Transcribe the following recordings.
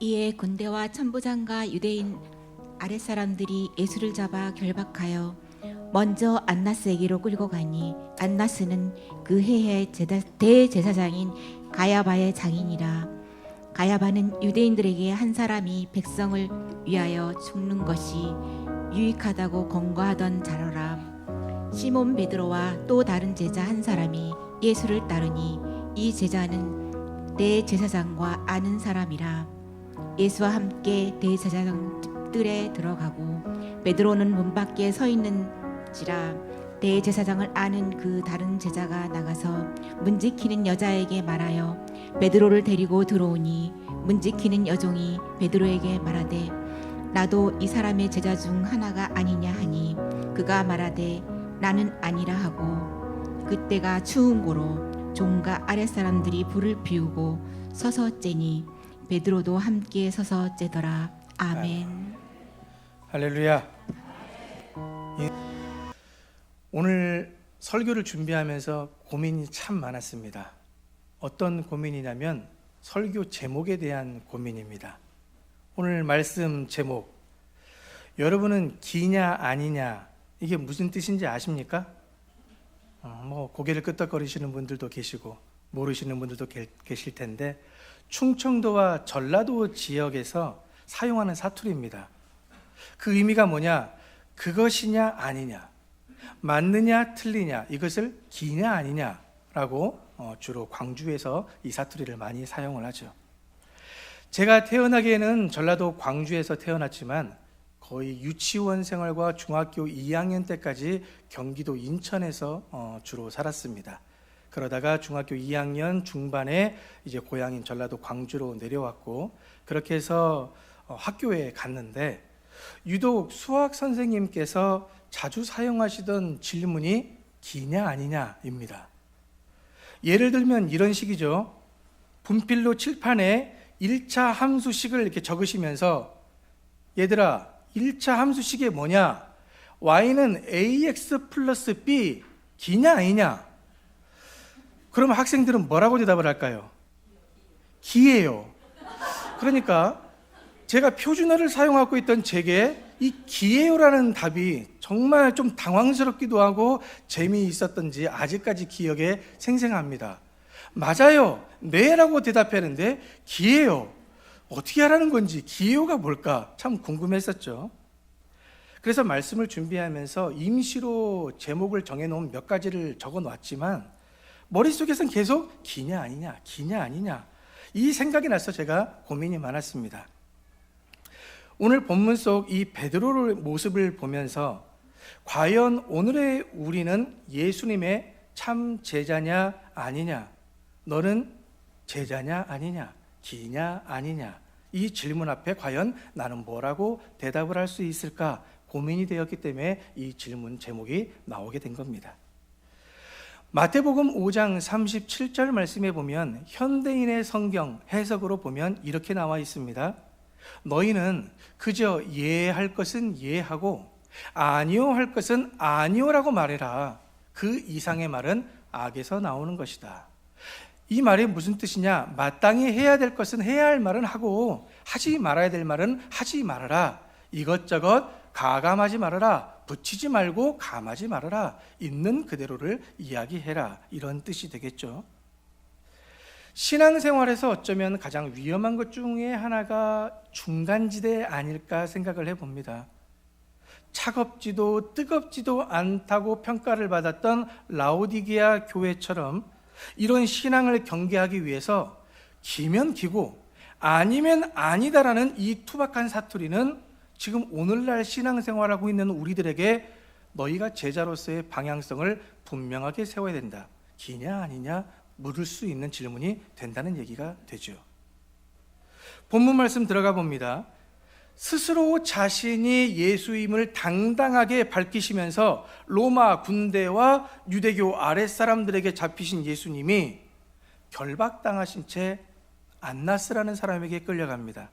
이에 군대와 천부장과 유대인 아랫사람들이 예수를 잡아 결박하여 먼저 안나스에게로 끌고 가니 안나스는 그 해의 대제사장인 가야바의 장인이라. 가야바는 유대인들에게 한 사람이 백성을 위하여 죽는 것이 유익하다고 권고하던 자로라. 시몬 베드로와 또 다른 제자 한 사람이 예수를 따르니 이 제자는 대제사장과 아는 사람이라. 예수와 함께 대제사장 뜰에 들어가고 베드로는 문 밖에 서 있는지라. 대제사장을 아는 그 다른 제자가 나가서 문지키는 여자에게 말하여 베드로를 데리고 들어오니 문지키는 여종이 베드로에게 말하되 나도 이 사람의 제자 중 하나가 아니냐 하니 그가 말하되 나는 아니라 하고 그때가 추운 고로 종과 아랫사람들이 불을 피우고 서서 쬐니 베드로도 함께 서서 쬐더라. 아멘. 할렐루야. 오늘 설교를 준비하면서 고민이 참 많았습니다. 어떤 고민이냐면 설교 제목에 대한 고민입니다. 오늘 말씀 제목, 여러분은 기냐 아니냐 이게 무슨 뜻인지 아십니까? 고개를 끄덕거리시는 분들도 계시고 모르시는 분들도 계실 텐데 충청도와 전라도 지역에서 사용하는 사투리입니다. 그 의미가 뭐냐? 그것이냐 아니냐, 맞느냐 틀리냐, 이것을 기냐 아니냐라고 주로 광주에서 이 사투리를 많이 사용을 하죠. 제가 태어나기에는 전라도 광주에서 태어났지만 거의 유치원 생활과 중학교 2학년 때까지 경기도 인천에서 주로 살았습니다. 그러다가 중학교 2학년 중반에 이제 고향인 전라도 광주로 내려왔고 그렇게 해서 학교에 갔는데 유독 수학 선생님께서 자주 사용하시던 질문이 기냐 아니냐입니다. 예를 들면 이런 식이죠. 분필로 칠판에 1차 함수식을 이렇게 적으시면서 얘들아 1차 함수식이 뭐냐? y는 ax 플러스 b 기냐 아니냐? 그러면 학생들은 뭐라고 대답을 할까요? 기예요. 그러니까 제가 표준어를 사용하고 있던 제게 이 기예요라는 답이 정말 좀 당황스럽기도 하고 재미있었던지 아직까지 기억에 생생합니다. 맞아요, 네라고 대답하는데 기예요, 어떻게 하라는 건지, 기예요가 뭘까 참 궁금했었죠. 그래서 말씀을 준비하면서 임시로 제목을 정해놓은 몇 가지를 적어놨지만 머릿속에서는 계속 기냐 아니냐, 기냐 아니냐 이 생각이 나서 제가 고민이 많았습니다. 오늘 본문 속 이 베드로의 모습을 보면서 과연 오늘의 우리는 예수님의 참 제자냐 아니냐, 너는 제자냐 아니냐, 기냐 아니냐, 이 질문 앞에 과연 나는 뭐라고 대답을 할 수 있을까 고민이 되었기 때문에 이 질문 제목이 나오게 된 겁니다. 마태복음 5장 37절 말씀에 보면 현대인의 성경 해석으로 보면 이렇게 나와 있습니다. 너희는 그저 예할 것은 예하고 아니요 할 것은 아니요라고 말해라. 그 이상의 말은 악에서 나오는 것이다. 이 말이 무슨 뜻이냐? 마땅히 해야 될 것은 해야 할 말은 하고 하지 말아야 될 말은 하지 말아라. 이것저것 가감하지 말아라. 붙이지 말고 감하지 말아라. 있는 그대로를 이야기해라. 이런 뜻이 되겠죠. 신앙생활에서 어쩌면 가장 위험한 것 중에 하나가 중간지대 아닐까 생각을 해봅니다. 차갑지도 뜨겁지도 않다고 평가를 받았던 라오디게아 교회처럼 이런 신앙을 경계하기 위해서 기면 기고 아니면 아니다라는 이 투박한 사투리는 지금 오늘날 신앙생활하고 있는 우리들에게 너희가 제자로서의 방향성을 분명하게 세워야 된다. 기냐 아니냐 물을 수 있는 질문이 된다는 얘기가 되죠. 본문 말씀 들어가 봅니다. 스스로 자신이 예수임을 당당하게 밝히시면서 로마 군대와 유대교 아랫사람들에게 잡히신 예수님이 결박당하신 채 안나스라는 사람에게 끌려갑니다.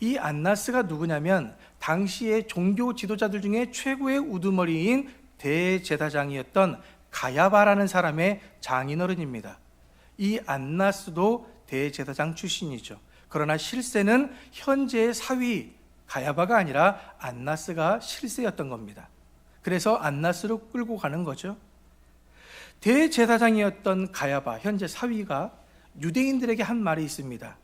이 안나스가 누구냐면 당시의 종교 지도자들 중에 최고의 우두머리인 대제사장이었던 가야바라는 사람의 장인어른입니다. 이 안나스도 대제사장 출신이죠. 그러나 실세는 현재의 사위 가야바가 아니라 안나스가 실세였던 겁니다. 그래서 안나스로 끌고 가는 거죠. 대제사장이었던 가야바, 현재 사위가 유대인들에게 한 말이 있습니다.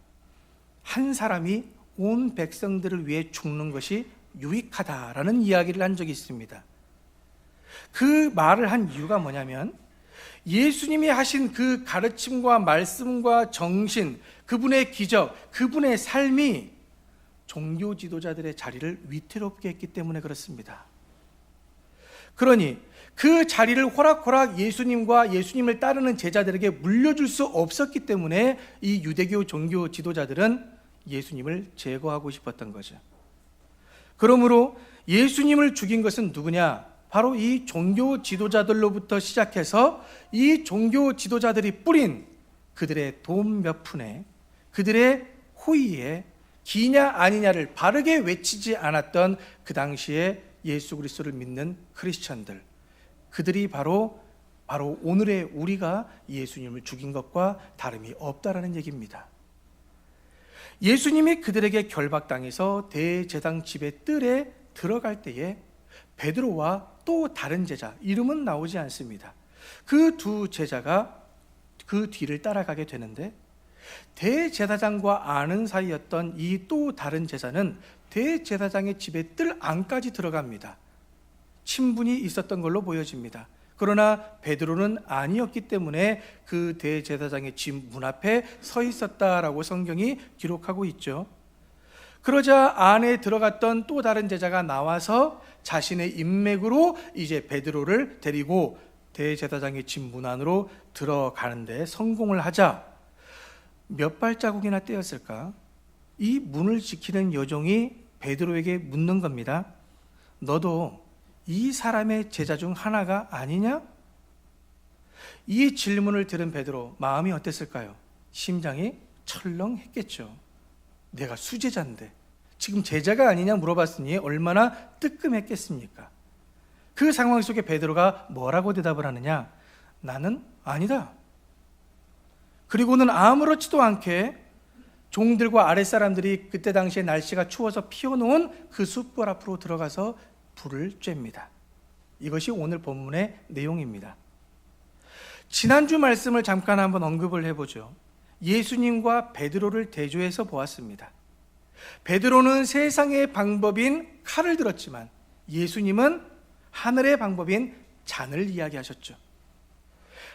한 사람이 온 백성들을 위해 죽는 것이 유익하다라는 이야기를 한 적이 있습니다. 그 말을 한 이유가 뭐냐면 예수님이 하신 그 가르침과 말씀과 정신, 그분의 기적, 그분의 삶이 종교 지도자들의 자리를 위태롭게 했기 때문에 그렇습니다. 그러니 그 자리를 호락호락 예수님과 예수님을 따르는 제자들에게 물려줄 수 없었기 때문에 이 유대교 종교 지도자들은 예수님을 제거하고 싶었던 거죠. 그러므로 예수님을 죽인 것은 누구냐? 바로 이 종교 지도자들로부터 시작해서 이 종교 지도자들이 뿌린 그들의 돈 몇 푼에, 그들의 호의에 기냐 아니냐를 바르게 외치지 않았던 그 당시에 예수 그리스도를 믿는 크리스천들, 그들이 바로 오늘의 우리가 예수님을 죽인 것과 다름이 없다라는 얘기입니다. 예수님이 그들에게 결박당해서 대제사장 집의 뜰에 들어갈 때에 베드로와 또 다른 제자, 이름은 나오지 않습니다. 그 두 제자가 그 뒤를 따라가게 되는데 대제사장과 아는 사이였던 이 또 다른 제자는 대제사장의 집의 뜰 안까지 들어갑니다. 친분이 있었던 걸로 보여집니다. 그러나 베드로는 아니었기 때문에 그 대제사장의 집 문 앞에 서 있었다라고 성경이 기록하고 있죠. 그러자 안에 들어갔던 또 다른 제자가 나와서 자신의 인맥으로 이제 베드로를 데리고 대제사장의 집 문 안으로 들어가는데 성공을 하자 몇 발자국이나 떼었을까? 이 문을 지키는 여종이 베드로에게 묻는 겁니다. 너도 이 사람의 제자 중 하나가 아니냐? 이 질문을 들은 베드로 마음이 어땠을까요? 심장이 철렁했겠죠. 내가 수제자인데 지금 제자가 아니냐 물어봤으니 얼마나 뜨끔했겠습니까? 그 상황 속에 베드로가 뭐라고 대답을 하느냐? 나는 아니다. 그리고는 아무렇지도 않게 종들과 아랫사람들이 그때 당시에 날씨가 추워서 피워놓은 그 숯불 앞으로 들어가서 불을 쬐입니다. 이것이 오늘 본문의 내용입니다. 지난주 말씀을 잠깐 한번 언급을 해보죠. 예수님과 베드로를 대조해서 보았습니다. 베드로는 세상의 방법인 칼을 들었지만 예수님은 하늘의 방법인 잔을 이야기하셨죠.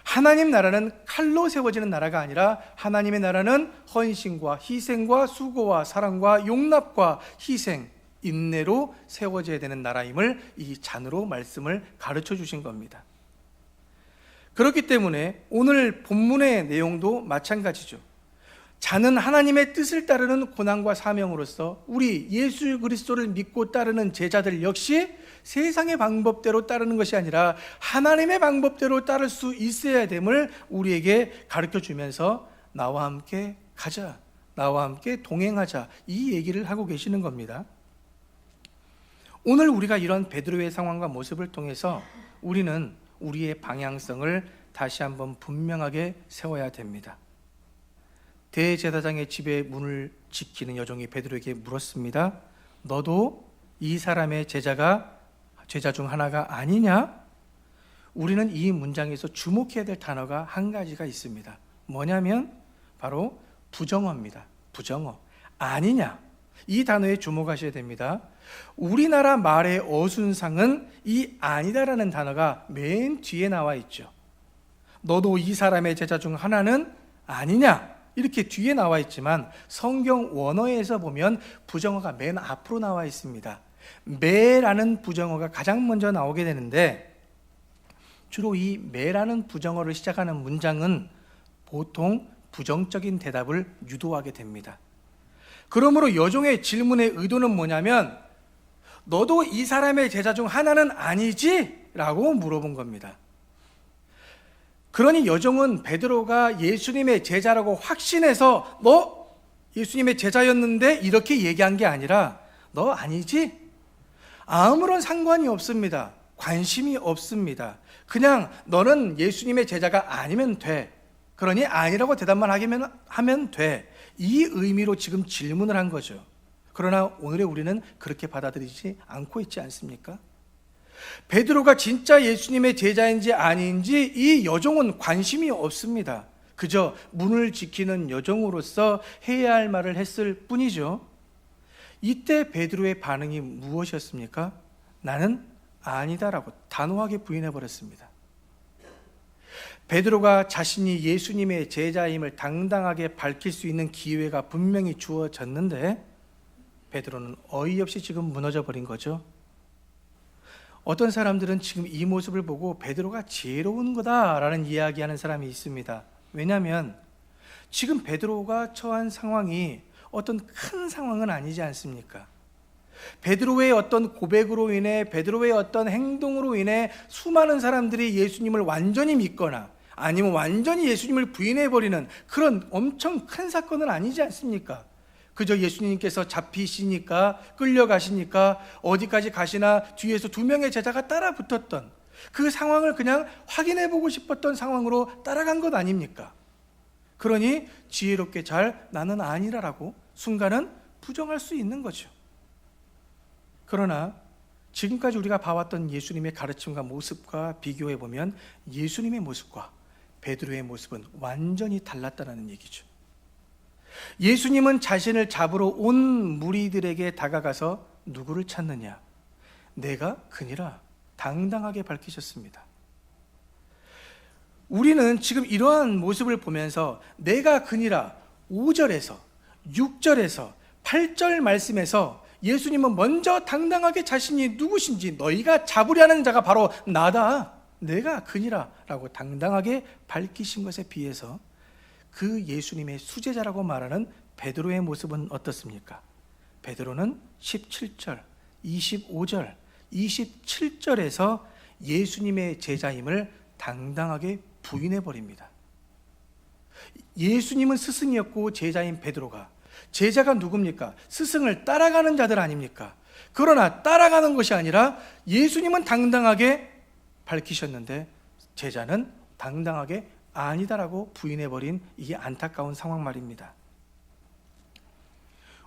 하나님 나라는 칼로 세워지는 나라가 아니라 하나님의 나라는 헌신과 희생과 수고와 사랑과 용납과 희생, 인내로 세워져야 되는 나라임을 이 잔으로 말씀을 가르쳐 주신 겁니다. 그렇기 때문에 오늘 본문의 내용도 마찬가지죠. 잔은 하나님의 뜻을 따르는 고난과 사명으로서 우리 예수 그리스도를 믿고 따르는 제자들 역시 세상의 방법대로 따르는 것이 아니라 하나님의 방법대로 따를 수 있어야 됨을 우리에게 가르쳐 주면서 나와 함께 가자, 나와 함께 동행하자, 이 얘기를 하고 계시는 겁니다. 오늘 우리가 이런 베드로의 상황과 모습을 통해서 우리는 우리의 방향성을 다시 한번 분명하게 세워야 됩니다. 대제사장의 집의 문을 지키는 여종이 베드로에게 물었습니다. 너도 이 사람의 제자 중 하나가 아니냐? 우리는 이 문장에서 주목해야 될 단어가 한 가지가 있습니다. 뭐냐면 바로 부정어입니다. 부정어. 아니냐? 이 단어에 주목하셔야 됩니다. 우리나라 말의 어순상은 이 아니다라는 단어가 맨 뒤에 나와 있죠. 너도 이 사람의 제자 중 하나는 아니냐? 이렇게 뒤에 나와 있지만 성경 원어에서 보면 부정어가 맨 앞으로 나와 있습니다. 매라는 부정어가 가장 먼저 나오게 되는데 주로 이 매라는 부정어를 시작하는 문장은 보통 부정적인 대답을 유도하게 됩니다. 그러므로 여종의 질문의 의도는 뭐냐면 너도 이 사람의 제자 중 하나는 아니지? 라고 물어본 겁니다. 그러니 여종은 베드로가 예수님의 제자라고 확신해서 너 예수님의 제자였는데 이렇게 얘기한 게 아니라 너 아니지? 아무런 상관이 없습니다. 관심이 없습니다. 그냥 너는 예수님의 제자가 아니면 돼. 그러니 아니라고 대답만 하면 돼. 이 의미로 지금 질문을 한 거죠. 그러나 오늘의 우리는 그렇게 받아들이지 않고 있지 않습니까? 베드로가 진짜 예수님의 제자인지 아닌지 이 여종은 관심이 없습니다. 그저 문을 지키는 여종으로서 해야 할 말을 했을 뿐이죠. 이때 베드로의 반응이 무엇이었습니까? 나는 아니다라고 단호하게 부인해 버렸습니다. 베드로가 자신이 예수님의 제자임을 당당하게 밝힐 수 있는 기회가 분명히 주어졌는데 베드로는 어이없이 지금 무너져 버린 거죠. 어떤 사람들은 지금 이 모습을 보고 베드로가 지혜로운 거다라는 이야기하는 사람이 있습니다. 왜냐하면 지금 베드로가 처한 상황이 어떤 큰 상황은 아니지 않습니까? 베드로의 어떤 고백으로 인해, 베드로의 어떤 행동으로 인해 수많은 사람들이 예수님을 완전히 믿거나 아니면 완전히 예수님을 부인해버리는 그런 엄청 큰 사건은 아니지 않습니까? 그저 예수님께서 잡히시니까, 끌려가시니까 어디까지 가시나 뒤에서 2명의 제자가 따라 붙었던 그 상황을 그냥 확인해보고 싶었던 상황으로 따라간 것 아닙니까? 그러니 지혜롭게 잘 나는 아니라라고 순간은 부정할 수 있는 거죠. 그러나 지금까지 우리가 봐왔던 예수님의 가르침과 모습과 비교해보면 예수님의 모습과 베드로의 모습은 완전히 달랐다는 얘기죠. 예수님은 자신을 잡으러 온 무리들에게 다가가서 누구를 찾느냐? 내가 그니라 당당하게 밝히셨습니다. 우리는 지금 이러한 모습을 보면서 내가 그니라 5절에서 6절에서 8절 말씀에서 예수님은 먼저 당당하게 자신이 누구신지 너희가 잡으려는 자가 바로 나다. 내가 그니라 라고 당당하게 밝히신 것에 비해서 그 예수님의 수제자라고 말하는 베드로의 모습은 어떻습니까? 베드로는 17절, 25절, 27절에서 예수님의 제자임을 당당하게 부인해버립니다. 예수님은 스승이었고 제자인 베드로가, 제자가 누굽니까? 스승을 따라가는 자들 아닙니까? 그러나 따라가는 것이 아니라 예수님은 당당하게 밝히셨는데 제자는 당당하게 아니다라고 부인해버린 이 안타까운 상황 말입니다.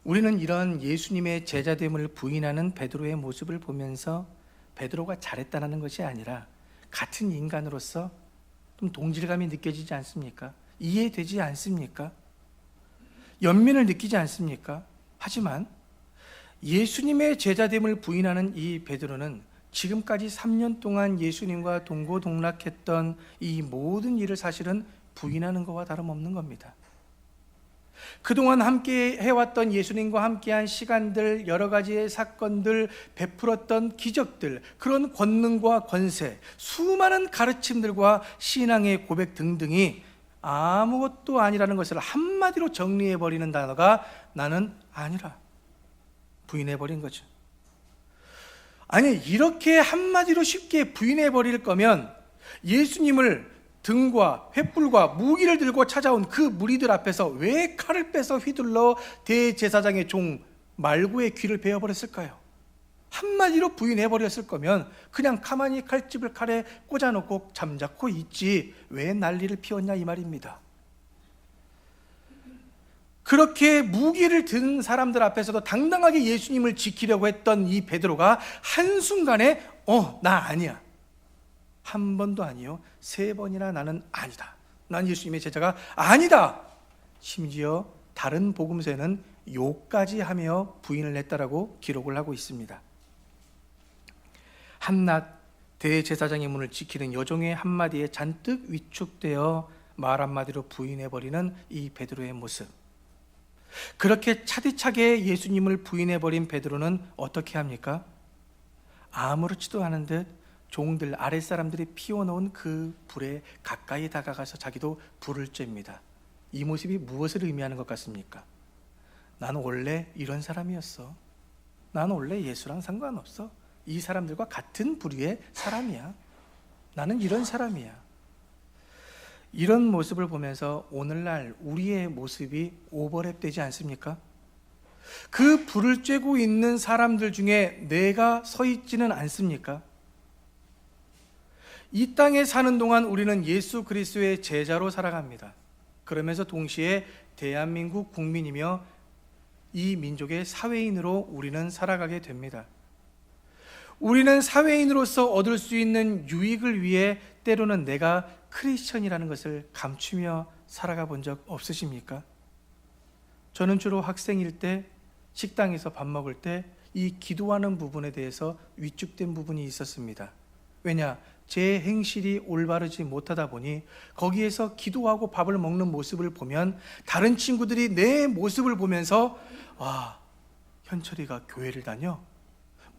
우리는 이런 예수님의 제자됨을 부인하는 베드로의 모습을 보면서 베드로가 잘했다는 것이 아니라 같은 인간으로서 좀 동질감이 느껴지지 않습니까? 이해되지 않습니까? 연민을 느끼지 않습니까? 하지만 예수님의 제자됨을 부인하는 이 베드로는 지금까지 3년 동안 예수님과 동고동락했던 이 모든 일을 사실은 부인하는 것과 다름없는 겁니다. 그동안 함께 해왔던 예수님과 함께한 시간들, 여러 가지의 사건들, 베풀었던 기적들, 그런 권능과 권세, 수많은 가르침들과 신앙의 고백 등등이 아무것도 아니라는 것을 한마디로 정리해버리는 단어가 나는 아니라 부인해버린 거죠. 아니, 이렇게 한마디로 쉽게 부인해버릴 거면 예수님을 등과 횃불과 무기를 들고 찾아온 그 무리들 앞에서 왜 칼을 빼서 휘둘러 대제사장의 종 말고의 귀를 베어버렸을까요? 한마디로 부인해버렸을 거면 그냥 가만히 칼집을 칼에 꽂아놓고 잠자코 있지 왜 난리를 피웠냐 이 말입니다. 그렇게 무기를 든 사람들 앞에서도 당당하게 예수님을 지키려고 했던 이 베드로가 한순간에 나 아니야, 한 번도 아니요 3번이나 나는 아니다, 난 예수님의 제자가 아니다, 심지어 다른 복음서에는 욕까지 하며 부인을 했다라고 기록을 하고 있습니다. 한낱 대제사장의 문을 지키는 여종의 한마디에 잔뜩 위축되어 말 한마디로 부인해버리는 이 베드로의 모습, 그렇게 차디차게 예수님을 부인해버린 베드로는 어떻게 합니까? 아무렇지도 않은 듯 종들, 아랫사람들이 피워놓은 그 불에 가까이 다가가서 자기도 불을 쬐입니다. 이 모습이 무엇을 의미하는 것 같습니까? 나는 원래 이런 사람이었어. 나는 원래 예수랑 상관없어. 이 사람들과 같은 부류의 사람이야. 나는 이런 사람이야. 이런 모습을 보면서 오늘날 우리의 모습이 오버랩 되지 않습니까? 그 불을 쬐고 있는 사람들 중에 내가 서 있지는 않습니까? 이 땅에 사는 동안 우리는 예수 그리스도의 제자로 살아갑니다. 그러면서 동시에 대한민국 국민이며 이 민족의 사회인으로 우리는 살아가게 됩니다. 우리는 사회인으로서 얻을 수 있는 유익을 위해 때로는 내가 크리스천이라는 것을 감추며 살아가 본 적 없으십니까? 저는 주로 학생일 때 식당에서 밥 먹을 때 이 기도하는 부분에 대해서 위축된 부분이 있었습니다. 왜냐? 제 행실이 올바르지 못하다 보니 거기에서 기도하고 밥을 먹는 모습을 보면 다른 친구들이 내 모습을 보면서 와, 현철이가 교회를 다녀?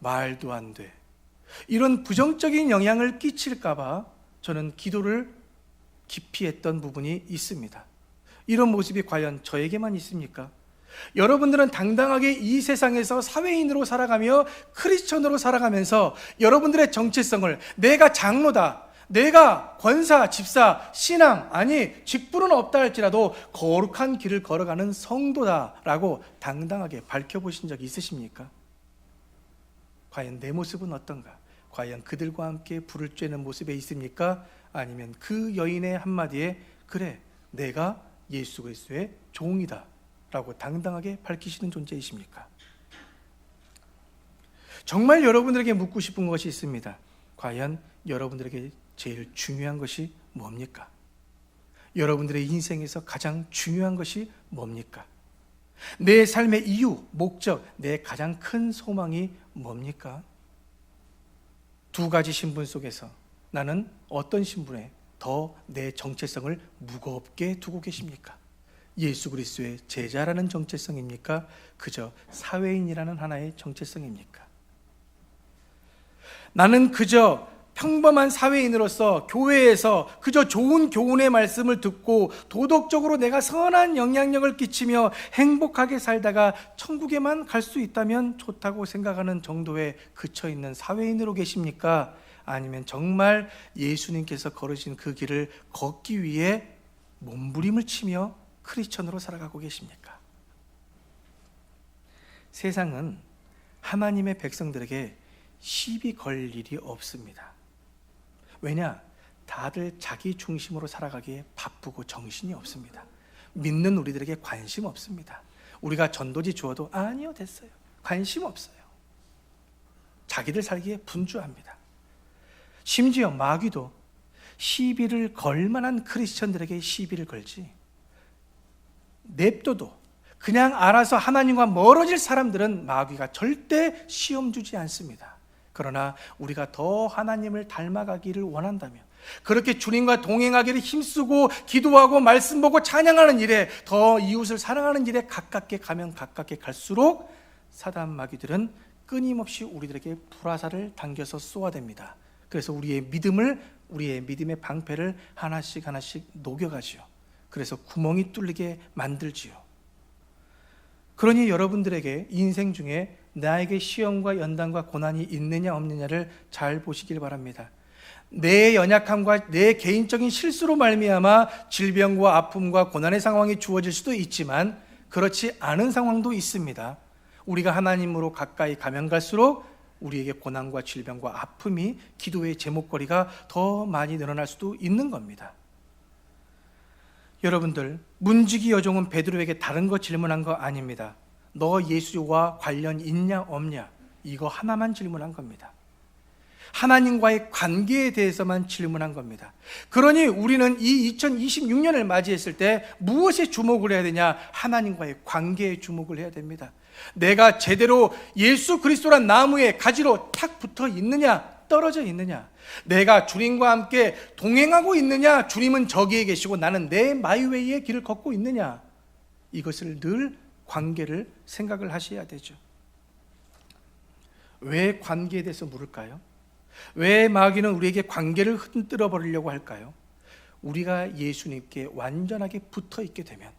말도 안 돼. 이런 부정적인 영향을 끼칠까 봐 저는 기도를 기피했던 부분이 있습니다. 이런 모습이 과연 저에게만 있습니까? 여러분들은 당당하게 이 세상에서 사회인으로 살아가며 크리스천으로 살아가면서 여러분들의 정체성을 내가 장로다, 내가 권사, 집사, 신앙, 아니 직분은 없다 할지라도 거룩한 길을 걸어가는 성도다라고 당당하게 밝혀보신 적이 있으십니까? 과연 내 모습은 어떤가? 과연 그들과 함께 불을 쬐는 모습에 있습니까? 아니면 그 여인의 한마디에 그래, 내가 예수 그리스도의 종이다 라고 당당하게 밝히시는 존재이십니까? 정말 여러분들에게 묻고 싶은 것이 있습니다. 과연 여러분들에게 제일 중요한 것이 뭡니까? 여러분들의 인생에서 가장 중요한 것이 뭡니까? 내 삶의 이유, 목적, 내 가장 큰 소망이 뭡니까? 두 가지 신분 속에서 나는 어떤 신분에 더 내 정체성을 무겁게 두고 계십니까? 예수 그리스도의 제자라는 정체성입니까? 그저 사회인이라는 하나의 정체성입니까? 나는 그저 평범한 사회인으로서 교회에서 그저 좋은 교훈의 말씀을 듣고 도덕적으로 내가 선한 영향력을 끼치며 행복하게 살다가 천국에만 갈 수 있다면 좋다고 생각하는 정도에 그쳐 있는 사회인으로 계십니까? 아니면 정말 예수님께서 걸으신 그 길을 걷기 위해 몸부림을 치며 크리스천으로 살아가고 계십니까? 세상은 하나님의 백성들에게 시비 걸 일이 없습니다. 왜냐? 다들 자기 중심으로 살아가기에 바쁘고 정신이 없습니다. 믿는 우리들에게 관심 없습니다. 우리가 전도지 주어도 아니요, 됐어요. 관심 없어요. 자기들 살기에 분주합니다. 심지어 마귀도 시비를 걸 만한 크리스천들에게 시비를 걸지, 냅둬도 그냥 알아서 하나님과 멀어질 사람들은 마귀가 절대 시험 주지 않습니다. 그러나 우리가 더 하나님을 닮아가기를 원한다면, 그렇게 주님과 동행하기를 힘쓰고 기도하고 말씀 보고 찬양하는 일에, 더 이웃을 사랑하는 일에 가깝게 가면 가깝게 갈수록 사단 마귀들은 끊임없이 우리들에게 불화살을 당겨서 쏘아댑니다. 그래서 우리의 믿음의 방패를 하나씩 하나씩 녹여가지요. 그래서 구멍이 뚫리게 만들지요. 그러니 여러분들에게 인생 중에 나에게 시험과 연단과 고난이 있느냐 없느냐를 잘 보시길 바랍니다. 내 연약함과 내 개인적인 실수로 말미암아 질병과 아픔과 고난의 상황이 주어질 수도 있지만 그렇지 않은 상황도 있습니다. 우리가 하나님으로 가까이 가면 갈수록 우리에게 고난과 질병과 아픔이 기도의 제목거리가 더 많이 늘어날 수도 있는 겁니다. 여러분들, 문지기 여종은 베드로에게 다른 거 질문한 거 아닙니다. 너 예수와 관련 있냐 없냐, 이거 하나만 질문한 겁니다. 하나님과의 관계에 대해서만 질문한 겁니다. 그러니 우리는 이 2026년을 맞이했을 때 무엇에 주목을 해야 되냐? 하나님과의 관계에 주목을 해야 됩니다. 내가 제대로 예수 그리스도란 나무의 가지로 탁 붙어 있느냐, 떨어져 있느냐, 내가 주님과 함께 동행하고 있느냐, 주님은 저기에 계시고 나는 내 마이웨이의 길을 걷고 있느냐, 이것을 늘 관계를 생각을 하셔야 되죠. 왜 관계에 대해서 물을까요? 왜 마귀는 우리에게 관계를 흔들어 버리려고 할까요? 우리가 예수님께 완전하게 붙어 있게 되면,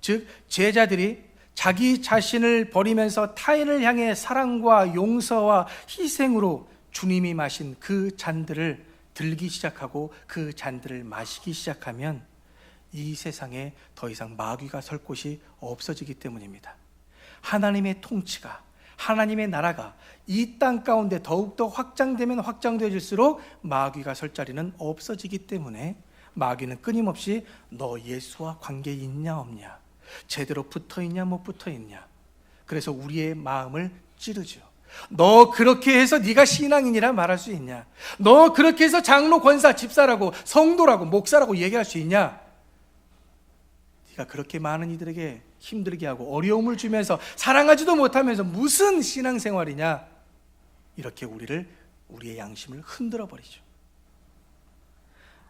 즉 제자들이 자기 자신을 버리면서 타인을 향해 사랑과 용서와 희생으로 주님이 마신 그 잔들을 들기 시작하고 그 잔들을 마시기 시작하면 이 세상에 더 이상 마귀가 설 곳이 없어지기 때문입니다. 하나님의 통치가, 하나님의 나라가 이 땅 가운데 더욱더 확장되면 확장되어질수록 마귀가 설 자리는 없어지기 때문에 마귀는 끊임없이 너 예수와 관계 있냐 없냐, 제대로 붙어 있냐 못 붙어 있냐. 그래서 우리의 마음을 찌르죠. 너 그렇게 해서 네가 신앙인이라 말할 수 있냐? 너 그렇게 해서 장로, 권사, 집사라고, 성도라고, 목사라고 얘기할 수 있냐? 네가 그렇게 많은 이들에게 힘들게 하고 어려움을 주면서 사랑하지도 못하면서 무슨 신앙생활이냐? 이렇게 우리의 양심을 흔들어 버리죠.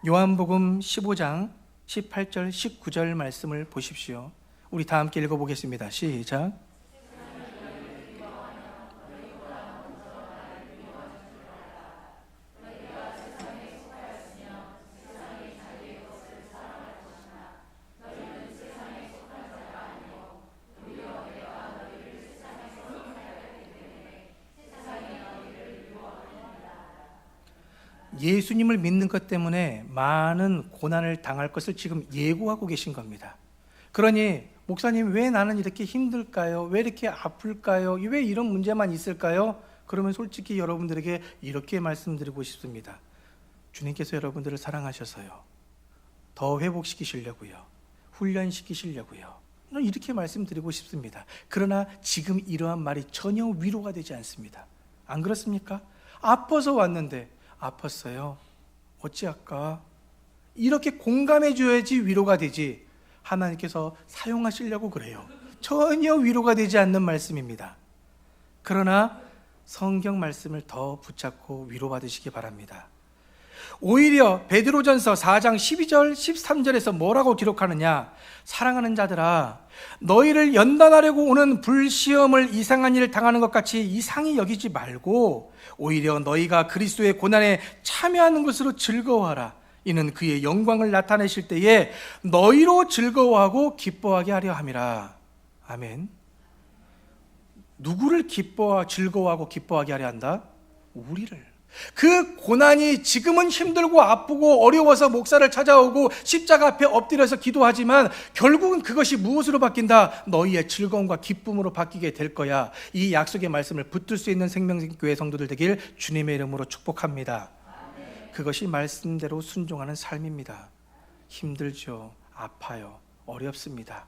요한복음 15장 18절 19절 말씀을 보십시오. 우리 다 함께 읽어보겠습니다. 시작. 예수님을 믿는 것 때문에 많은 고난을 당할 것을 지금 예고하고 계신 겁니다. 그러니 목사님, 왜 나는 이렇게 힘들까요? 왜 이렇게 아플까요? 왜 이런 문제만 있을까요? 그러면 솔직히 여러분들에게 이렇게 말씀드리고 싶습니다. 주님께서 여러분들을 사랑하셔서요, 더 회복시키시려고요, 훈련시키시려고요, 이렇게 말씀드리고 싶습니다. 그러나 지금 이러한 말이 전혀 위로가 되지 않습니다. 안 그렇습니까? 아파서 왔는데 아팠어요, 어찌할까? 이렇게 공감해 줘야지 위로가 되지, 하나님께서 사용하시려고 그래요. 전혀 위로가 되지 않는 말씀입니다. 그러나 성경 말씀을 더 붙잡고 위로받으시기 바랍니다. 오히려 베드로전서 4장 12절 13절에서 뭐라고 기록하느냐? 사랑하는 자들아, 너희를 연단하려고 오는 불시험을 이상한 일을 당하는 것 같이 이상히 여기지 말고 오히려 너희가 그리스도의 고난에 참여하는 것으로 즐거워하라. 이는 그의 영광을 나타내실 때에 너희로 즐거워하고 기뻐하게 하려 함이라. 아멘. 누구를 즐거워하고 기뻐하게 하려 한다? 우리를. 그 고난이 지금은 힘들고 아프고 어려워서 목사를 찾아오고 십자가 앞에 엎드려서 기도하지만 결국은 그것이 무엇으로 바뀐다? 너희의 즐거움과 기쁨으로 바뀌게 될 거야. 이 약속의 말씀을 붙들 수 있는 생명교회 성도들 되길 주님의 이름으로 축복합니다. 그것이 말씀대로 순종하는 삶입니다. 힘들죠, 아파요, 어렵습니다.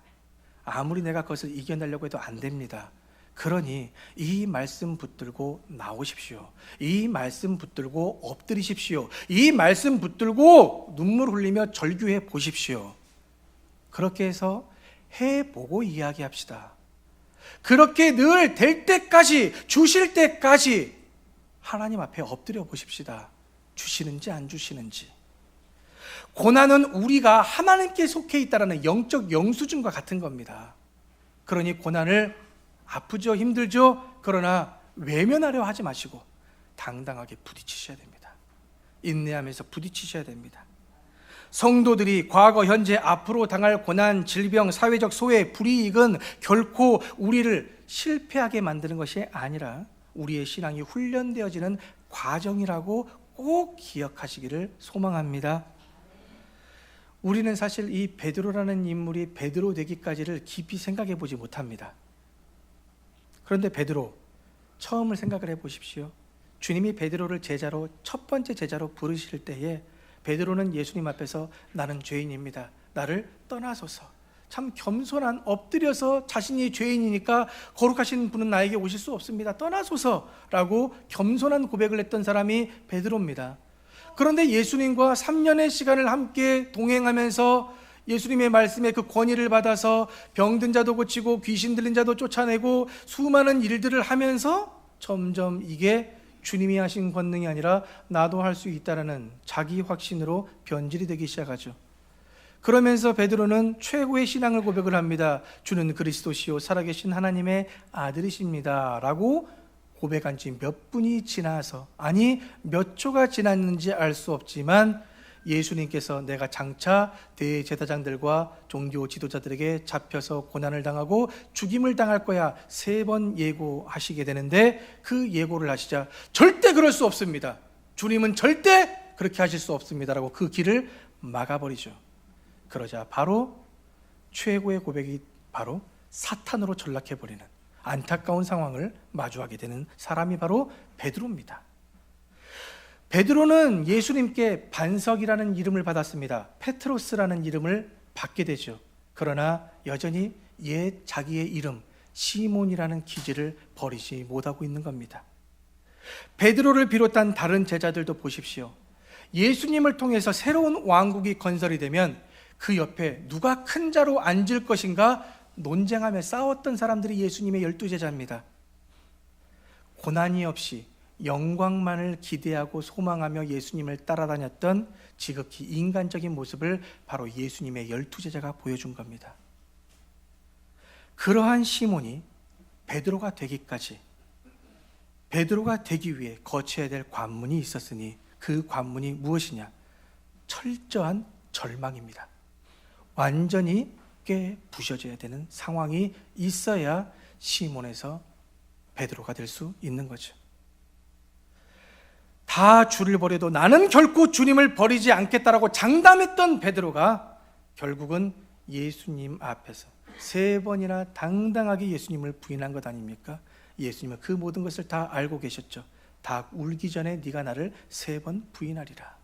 아무리 내가 그것을 이겨내려고 해도 안 됩니다. 그러니 이 말씀 붙들고 나오십시오. 이 말씀 붙들고 엎드리십시오. 이 말씀 붙들고 눈물 흘리며 절규해 보십시오. 그렇게 해서 해보고 이야기합시다. 그렇게 늘 될 때까지, 주실 때까지 하나님 앞에 엎드려 보십시다. 주시는지 안 주시는지. 고난은 우리가 하나님께 속해 있다는 영적 영수증과 같은 겁니다. 그러니 고난을 아프죠, 힘들죠, 그러나 외면하려 하지 마시고 당당하게 부딪히셔야 됩니다. 인내하면서 부딪히셔야 됩니다. 성도들이 과거, 현재, 앞으로 당할 고난, 질병, 사회적 소외, 불이익은 결코 우리를 실패하게 만드는 것이 아니라 우리의 신앙이 훈련되어지는 과정이라고 꼭 기억하시기를 소망합니다. 우리는 사실 이 베드로라는 인물이 베드로 되기까지를 깊이 생각해 보지 못합니다. 그런데 베드로, 처음을 생각을 해보십시오. 주님이 베드로를 제자로, 첫 번째 제자로 부르실 때에 베드로는 예수님 앞에서 나는 죄인입니다, 나를 떠나소서, 참 겸손한, 엎드려서 자신이 죄인이니까 거룩하신 분은 나에게 오실 수 없습니다, 떠나소서라고 겸손한 고백을 했던 사람이 베드로입니다. 그런데 예수님과 3년의 시간을 함께 동행하면서 예수님의 말씀에 그 권위를 받아서 병든 자도 고치고 귀신 들린 자도 쫓아내고 수많은 일들을 하면서 점점 이게 주님이 하신 권능이 아니라 나도 할 수 있다라는 자기 확신으로 변질이 되기 시작하죠. 그러면서 베드로는 최고의 신앙을 고백을 합니다. 주는 그리스도시요 살아계신 하나님의 아들이십니다 라고 고백한 지 몇 분이 지나서, 아니 몇 초가 지났는지 알 수 없지만 예수님께서 내가 장차 대제사장들과 종교 지도자들에게 잡혀서 고난을 당하고 죽임을 당할 거야 3번 예고하시게 되는데, 그 예고를 하시자 절대 그럴 수 없습니다, 주님은 절대 그렇게 하실 수 없습니다 라고 그 길을 막아버리죠. 그러자 바로 최고의 고백이 바로 사탄으로 전락해버리는 안타까운 상황을 마주하게 되는 사람이 바로 베드로입니다. 베드로는 예수님께 반석이라는 이름을 받았습니다. 페트로스라는 이름을 받게 되죠. 그러나 여전히 옛 자기의 이름 시몬이라는 기질을 버리지 못하고 있는 겁니다. 베드로를 비롯한 다른 제자들도 보십시오. 예수님을 통해서 새로운 왕국이 건설이 되면 그 옆에 누가 큰 자로 앉을 것인가 논쟁하며 싸웠던 사람들이 예수님의 12제자입니다. 고난이 없이 영광만을 기대하고 소망하며 예수님을 따라다녔던 지극히 인간적인 모습을 바로 예수님의 12제자가 보여준 겁니다. 그러한 시몬이 베드로가 되기까지, 베드로가 되기 위해 거쳐야 될 관문이 있었으니 그 관문이 무엇이냐? 철저한 절망입니다. 완전히 깨 부셔져야 되는 상황이 있어야 시몬에서 베드로가 될 수 있는 거죠. 다 주를 버려도 나는 결코 주님을 버리지 않겠다라고 장담했던 베드로가 결국은 예수님 앞에서 3번이나 당당하게 예수님을 부인한 것 아닙니까? 예수님은 그 모든 것을 다 알고 계셨죠. 닭 울기 전에 네가 나를 3번 부인하리라.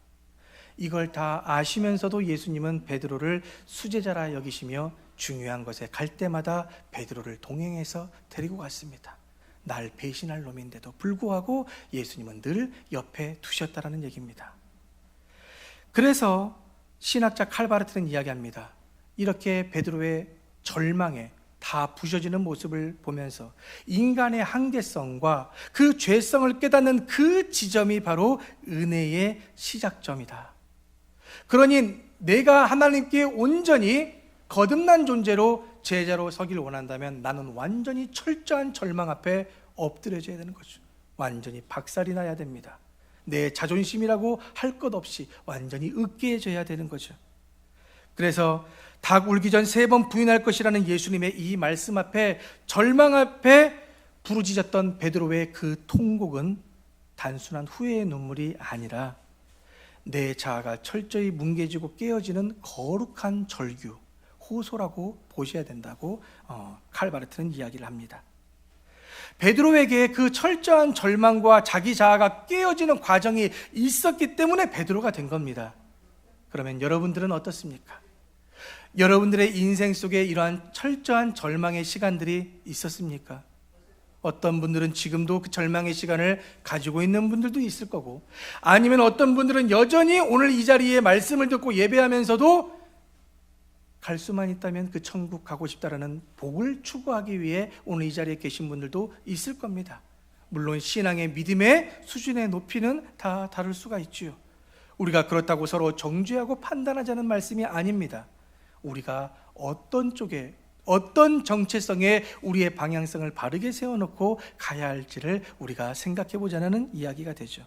이걸 다 아시면서도 예수님은 베드로를 수제자라 여기시며 중요한 것에 갈 때마다 베드로를 동행해서 데리고 갔습니다. 날 배신할 놈인데도 불구하고 예수님은 늘 옆에 두셨다라는 얘기입니다. 그래서 신학자 칼바르트는 이야기합니다. 이렇게 베드로의 절망에 다 부셔지는 모습을 보면서 인간의 한계성과 그 죄성을 깨닫는 그 지점이 바로 은혜의 시작점이다. 그러니 내가 하나님께 온전히 거듭난 존재로 제자로 서길 원한다면 나는 완전히 철저한 절망 앞에 엎드려져야 되는 거죠. 완전히 박살이 나야 됩니다. 내 자존심이라고 할 것 없이 완전히 으깨져야 되는 거죠. 그래서 닭 울기 전 3번 부인할 것이라는 예수님의 이 말씀 앞에, 절망 앞에 부르짖었던 베드로의 그 통곡은 단순한 후회의 눈물이 아니라 내 자아가 철저히 뭉개지고 깨어지는 거룩한 절규, 호소라고 보셔야 된다고 칼바르트는 이야기를 합니다. 베드로에게 그 철저한 절망과 자기 자아가 깨어지는 과정이 있었기 때문에 베드로가 된 겁니다. 그러면 여러분들은 어떻습니까? 여러분들의 인생 속에 이러한 철저한 절망의 시간들이 있었습니까? 어떤 분들은 지금도 그 절망의 시간을 가지고 있는 분들도 있을 거고, 아니면 어떤 분들은 여전히 오늘 이 자리에 말씀을 듣고 예배하면서도 갈 수만 있다면 그 천국 가고 싶다라는 복을 추구하기 위해 오늘 이 자리에 계신 분들도 있을 겁니다. 물론 신앙의 믿음의 수준의 높이는 다 다를 수가 있지요. 우리가 그렇다고 서로 정죄하고 판단하자는 말씀이 아닙니다. 우리가 어떤 쪽에, 어떤 정체성에 우리의 방향성을 바르게 세워놓고 가야 할지를 우리가 생각해 보자는 이야기가 되죠.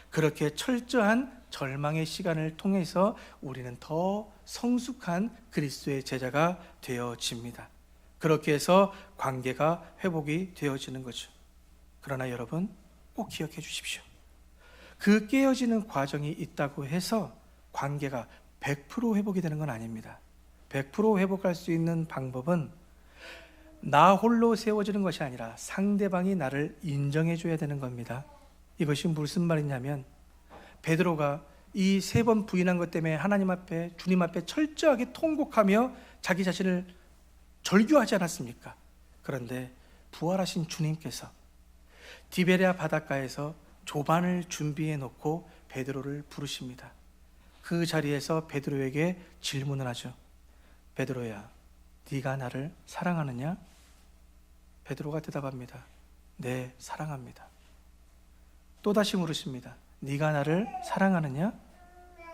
그렇게 철저한 절망의 시간을 통해서 우리는 더 성숙한 그리스도의 제자가 되어집니다. 그렇게 해서 관계가 회복이 되어지는 거죠. 그러나 여러분 꼭 기억해 주십시오. 그 깨어지는 과정이 있다고 해서 관계가 100% 회복이 되는 건 아닙니다. 100% 회복할 수 있는 방법은 나 홀로 세워지는 것이 아니라 상대방이 나를 인정해 줘야 되는 겁니다. 이것이 무슨 말이냐면, 베드로가 이 3번 부인한 것 때문에 하나님 앞에, 주님 앞에 철저하게 통곡하며 자기 자신을 절규하지 않았습니까? 그런데 부활하신 주님께서 디베랴 바닷가에서 조반을 준비해 놓고 베드로를 부르십니다. 그 자리에서 베드로에게 질문을 하죠. 베드로야, 네가 나를 사랑하느냐? 베드로가 대답합니다. 네, 사랑합니다. 또다시 물으십니다. 네가 나를 사랑하느냐?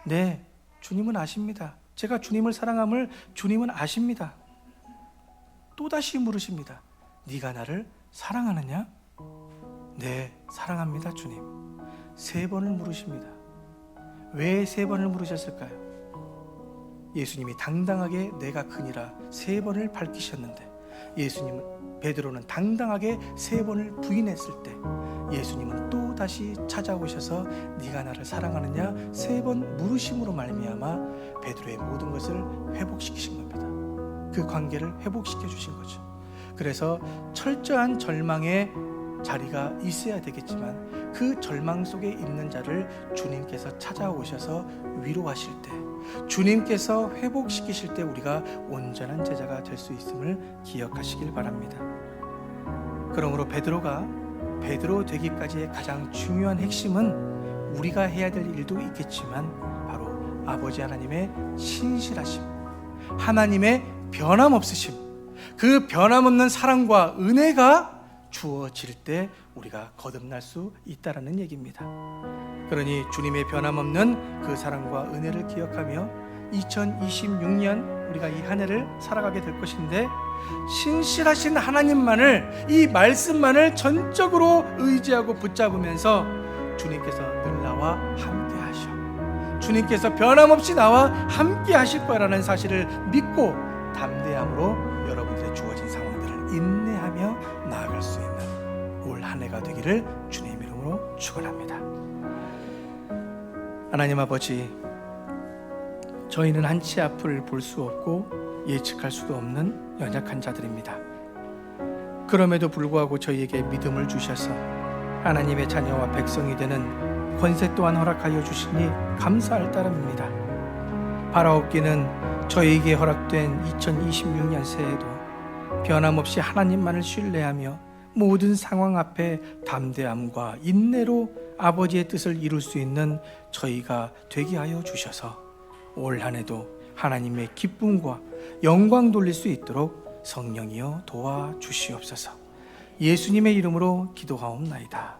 네, 주님은 아십니다. 제가 주님을 사랑함을 주님은 아십니다. 또다시 물으십니다. 네가 나를 사랑하느냐? 네, 사랑합니다, 주님. 3번을 물으십니다. 왜 3번을 물으셨을까요? 예수님이 당당하게 내가 그니라 3번을 밝히셨는데, 베드로는 당당하게 3번을 부인했을 때 예수님은 또 다시 찾아오셔서 네가 나를 사랑하느냐 3번 물으심으로 말미암아 베드로의 모든 것을 회복시키신 겁니다. 그 관계를 회복시켜 주신 거죠. 그래서 철저한 절망의 자리가 있어야 되겠지만 그 절망 속에 있는 자를 주님께서 찾아오셔서 위로하실 때, 주님께서 회복시키실 때 우리가 온전한 제자가 될 수 있음을 기억하시길 바랍니다. 그러므로 베드로 되기까지의 가장 중요한 핵심은 우리가 해야 될 일도 있겠지만 바로 아버지 하나님의 신실하심, 하나님의 변함없으심, 그 변함없는 사랑과 은혜가 주어질 때 우리가 거듭날 수 있다라는 얘기입니다. 그러니 주님의 변함없는 그 사랑과 은혜를 기억하며 2026년 우리가 이 한 해를 살아가게 될 것인데, 신실하신 하나님만을, 이 말씀만을 전적으로 의지하고 붙잡으면서 주님께서 늘 나와 함께 하셔, 주님께서 변함없이 나와 함께 하실 거라는 사실을 믿고 담대함으로 여러분들의 주어진 상황들을 인내하며 나아갈 수 있는 올 한 해가 되기를 주님 이름으로 축원합니다. 하나님 아버지, 저희는 한치 앞을 볼 수 없고 예측할 수도 없는 연약한 자들입니다. 그럼에도 불구하고 저희에게 믿음을 주셔서 하나님의 자녀와 백성이 되는 권세 또한 허락하여 주시니 감사할 따름입니다. 바라옵기는 저희에게 허락된 2026년 새해도 변함없이 하나님만을 신뢰하며 모든 상황 앞에 담대함과 인내로 아버지의 뜻을 이룰 수 있는 저희가 되게 하여 주셔서 올 한 해도 하나님의 기쁨과 영광 돌릴 수 있도록 성령이여 도와주시옵소서. 예수님의 이름으로 기도하옵나이다.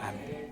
아멘.